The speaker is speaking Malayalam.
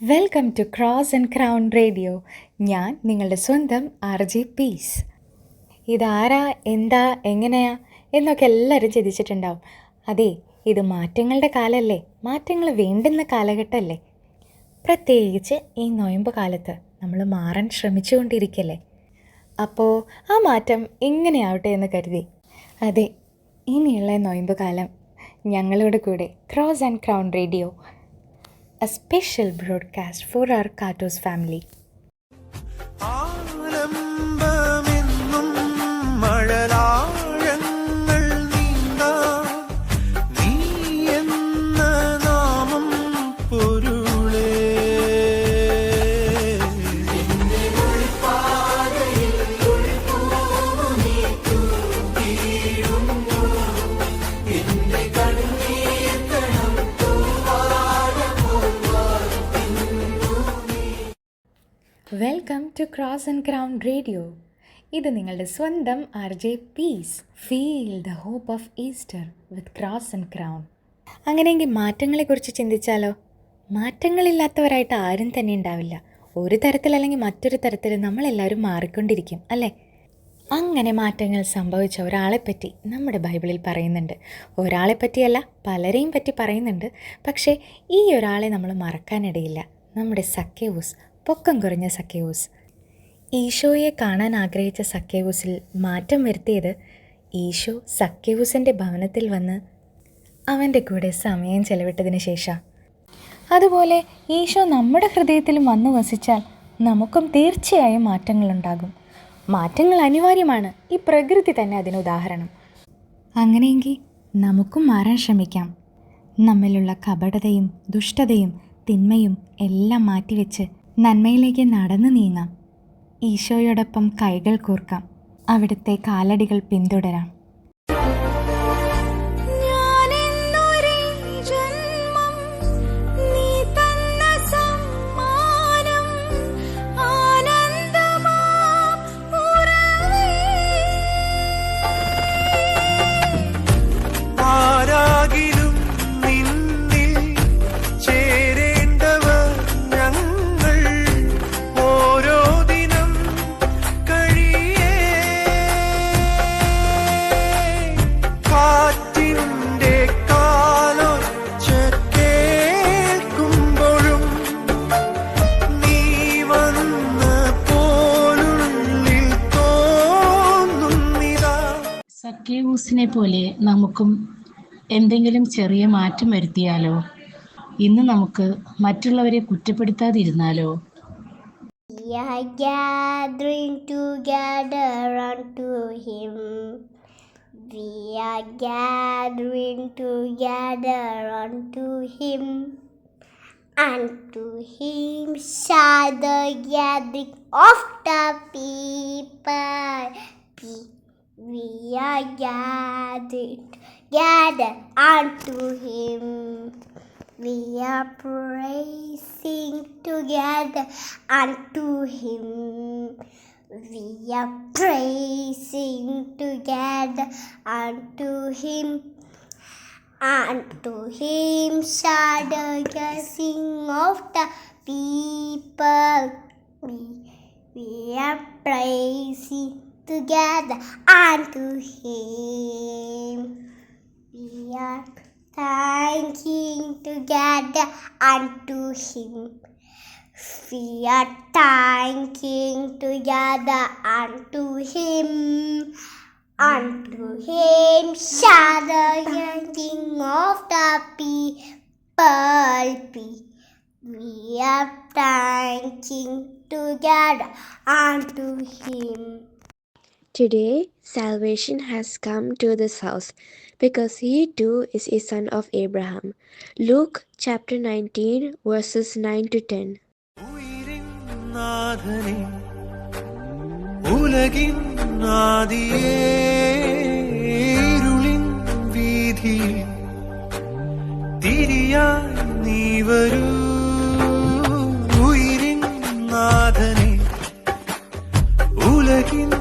Welcome to Cross and Crown Radio. ഞാൻ നിങ്ങളുടെ സ്വന്തം RJ പീസ്. ഇതാരാ, എന്താ, എങ്ങനെയാ എന്നൊക്കെ എല്ലാവരും ചിന്തിച്ചിട്ടുണ്ടാവും. അതെ, ഇത് മാറ്റങ്ങളുടെ കാലമല്ലേ, മാറ്റങ്ങൾ വേണ്ടുന്ന കാലഘട്ടമല്ലേ. പ്രത്യേകിച്ച് ഈ നൊയമ്പ് കാലത്ത് നമ്മൾ മാറാൻ ശ്രമിച്ചുകൊണ്ടിരിക്കല്ലേ. അപ്പോൾ ആ മാറ്റം എങ്ങനെയാവട്ടെ എന്ന് കരുതി, അതെ, ഇനിയുള്ള നൊയമ്പ് കാലം ഞങ്ങളുടെ കൂടെ Cross and Crown Radio, a special broadcast for our Katos family. Welcome to Cross and Crown Radio. ഇത് നിങ്ങളുടെ സ്വന്തം RJ Peace. Feel the hope of Easter with Cross and Crown. അങ്ങനെയെങ്കിൽ മാറ്റങ്ങളെക്കുറിച്ച് ചിന്തിച്ചാലോ? മാറ്റങ്ങളില്ലാത്തവരായിട്ട് ആരും തന്നെ ഉണ്ടാവില്ല. ഒരു തരത്തിലല്ലെങ്കിൽ മറ്റൊരു തരത്തിൽ നമ്മളെല്ലാവരും മാറിക്കൊണ്ടിരിക്കും, അല്ലേ? അങ്ങനെ മാറ്റങ്ങൾ സംഭവിച്ച ഒരാളെപ്പറ്റി നമ്മുടെ ബൈബിളിൽ പറയുന്നുണ്ട്. ഒരാളെപ്പറ്റിയല്ല, പലരെയും പറ്റി പറയുന്നുണ്ട്. പക്ഷേ ഈ ഒരാളെ നമ്മൾ മറക്കാനിടയില്ല. നമ്മുടെ സക്കേവൂസ്, പൊക്കം കുറഞ്ഞ സക്കേവൂസ്. ഈശോയെ കാണാൻ ആഗ്രഹിച്ച സക്കേവൂസിൽ മാറ്റം വരുത്തിയത് ഈശോ സക്കേവൂസിൻ്റെ ഭവനത്തിൽ വന്ന് അവൻ്റെ കൂടെ സമയം ചെലവിട്ടതിന് ശേഷം. അതുപോലെ ഈശോ നമ്മുടെ ഹൃദയത്തിലും വന്നു വസിച്ചാൽ നമുക്കും തീർച്ചയായും മാറ്റങ്ങളുണ്ടാകും. മാറ്റങ്ങൾ അനിവാര്യമാണ്. ഈ പ്രകൃതി തന്നെ അതിന് ഉദാഹരണം. അങ്ങനെയെങ്കിൽ നമുക്കും മാറാൻ ശ്രമിക്കാം. നമ്മിലുള്ള കപടതയും ദുഷ്ടതയും തിന്മയും എല്ലാം മാറ്റിവെച്ച് നന്മയിലേക്ക് നടന്നു നീങ്ങാം. ഈശോയോടൊപ്പം കൈകൾ കോർക്കാം. അവിടുത്തെ കാലടികൾ പിന്തുടരാം. സക്കേവൂസിനെ പോലെ നമുക്കും എന്തെങ്കിലും ചെറിയ മാറ്റം വരുത്തിയാലോ? ഇന്ന് നമുക്ക് മറ്റുള്ളവരെ കുറ്റപ്പെടുത്താതിരുന്നാലോ? We are gathering together unto Him. We are gathering together unto Him. Unto Him shall the gathering of the people be. We are gather unto Him. We are praising together unto Him. We are praising together unto Him. Unto Him shall the sing of the people. We are praising together unto Him. We are thanking together unto Him. We are thanking together unto Him. Unto Him shall the king of the people be. We are thanking together unto Him. Today, salvation has come to this house, because he too is a son of Abraham. Luke chapter 19, verses 9 to 10. ഉലകിൻ ആദിയേ ഇരുളിൻ വീഥിയിൽ തിരിയായി നീ വരൂ. ഉയിരിൻ നാഥനേ, ഉലകിൻ